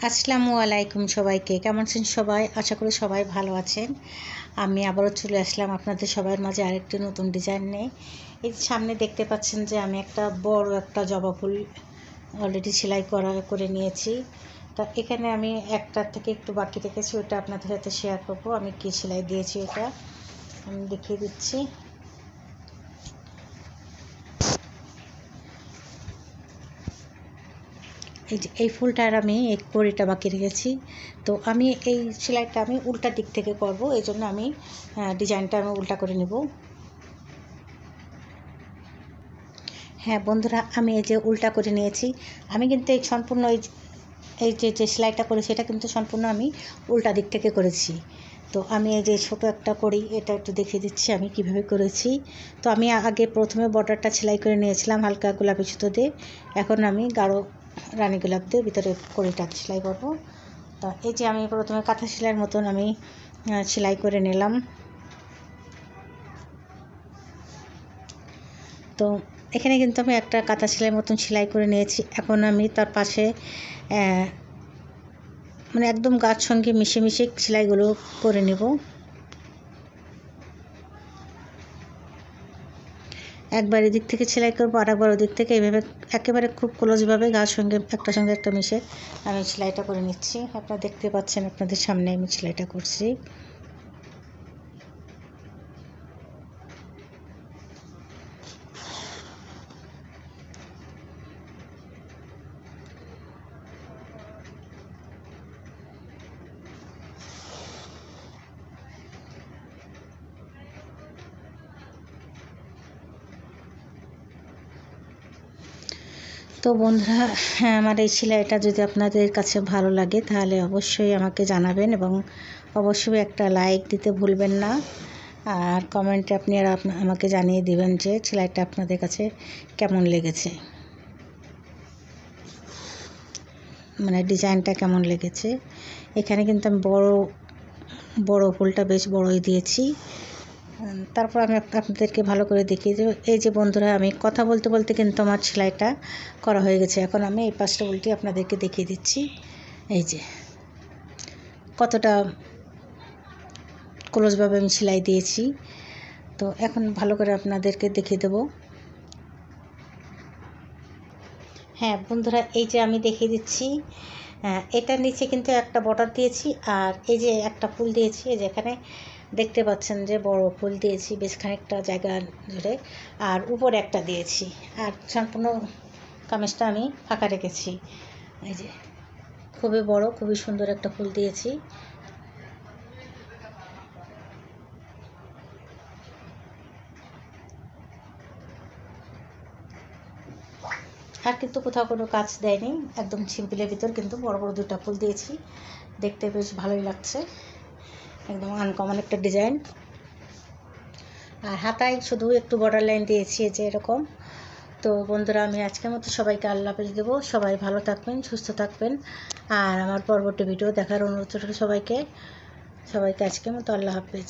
আসসালামু আলাইকুম সবাইকে। কেমন আছেন সবাই? আশা করি সবাই ভালো আছেন। আমি আবারও চলে আসলাম আপনাদের সবার মাঝে আরেকটি নতুন ডিজাইন নিয়ে। এই সামনে দেখতে পাচ্ছেন যে আমি একটা বড় একটা জবা ফুল অলরেডি সেলাই করে নিয়েছি। তা এখানে আমি একটার থেকে একটু বাকি রেখেছি, ওটা আপনাদের সাথে শেয়ার করব। আমি কি সেলাই দিয়েছি ওটা আমি দেখিয়ে দিচ্ছি। এই ফুলটার আমি এই কড়িটা বাকি রেখেছি। তো আমি এই সেলাইটা আমি উল্টা দিক থেকে করব, এই জন্য আমি ডিজাইনটা আমি উল্টা করে নেব। হ্যাঁ বন্ধুরা, আমি এই যে উল্টা করে নিয়েছি। আমি কিন্তু এই সম্পূর্ণ এই যে সেলাইটা করেছি এটা কিন্তু সম্পূর্ণ আমি উল্টা দিক থেকে করেছি। তো আমি এই যে ছোটো একটা করি, এটা একটু দেখিয়ে দিচ্ছি আমি কিভাবে করেছি। তো আমি আগে প্রথমে বর্ডারটা সেলাই করে নিয়েছিলাম হালকা গোলাপি সুতো দিয়ে। এখন আমি গাঢ় রানী গোলাপ দিয়ে ভিতরে কড়িটা সেলাই করব। তো এই যে আমি প্রথমে কাঁথা সেলাইয়ের মতন আমি সেলাই করে নিলাম। তো এখানে কিন্তু আমি একটা কাঁথা সেলাইয়ের মতন সেলাই করে নিয়েছি। এখন আমি তার পাশে মানে একদম গাছ সঙ্গে মিশে মিশে সেলাইগুলো করে নেব। একবার এদিক থেকে সেলাই করবো আর একবার ওদিক থেকে, এইভাবে একেবারে খুব ক্লোজভাবে গাছ সঙ্গে একটা মিশে আমি সেলাইটা করে নিচ্ছি। আপনারা দেখতে পাচ্ছেন, আপনাদের সামনে আমি সেলাইটা করছি। তো বন্ধুরা, আমার এই সেলাইটা যদি আপনাদের কাছে ভালো লাগে তাহলে অবশ্যই আমাকে জানাবেন এবং অবশ্যই একটা লাইক দিতে ভুলবেন না। আর কমেন্টে আপনারা আমাকে জানিয়ে দিবেন যে সেলাইটা আপনাদের কাছে কেমন লেগেছে, মানে ডিজাইনটা কেমন লেগেছে। এখানে কিন্তু আমি বড় ফুলটা বেশ বড়ই দিয়েছি। তারপর আমি আপনাদেরকে ভালো করে দেখিয়ে দেবো। এই যে বন্ধুরা, আমি কথা বলতে বলতে কিন্তু আমার সেলাইটা করা হয়ে গেছে। এখন আমি এই পাশটা উল্টে আপনাদেরকে দেখিয়ে দিচ্ছি। এই যে কতটা ক্লোজভাবে আমি সেলাই দিয়েছি। তো এখন ভালো করে আপনাদেরকে দেখিয়ে দেবো। হ্যাঁ বন্ধুরা, এই যে আমি দেখিয়ে দিচ্ছি, এটার নিচে কিন্তু একটা বর্ডার দিয়েছি আর এই যে একটা ফুল দিয়েছি। এই যে এখানে দেখতে পাচ্ছেন যে বড় ফুল দিয়েছি বেশ খানিকটা জায়গা জুড়ে, আর উপরে একটা দিয়েছি, আর সম্পূর্ণ কামিজটা আমি ফাঁকা রেখেছি। এই যে খুবই বড়, খুবই সুন্দর একটা ফুল দিয়েছি। আর কিন্তু কোথাও কোনো কাজ দেয়নি, একদম সিম্পলের ভিতর কিন্তু বড় বড় দুটো ফুল দিয়েছি। দেখতে বেশ ভালোই লাগছে, একদম আনকমন একটা ডিজাইন। আর হাতায় শুধু একটু বর্ডার লাইন দিয়েছি যে এরকম। তো বন্ধুরা, আমি আজকের মতো সবাইকে আল্লাহ হাফেজ দেবো। সবাই ভালো থাকবেন, সুস্থ থাকবেন। আর আমার পরবর্তী ভিডিও দেখার অনুরোধ রইল সবাইকে আজকের মতো আল্লাহ হাফেজ।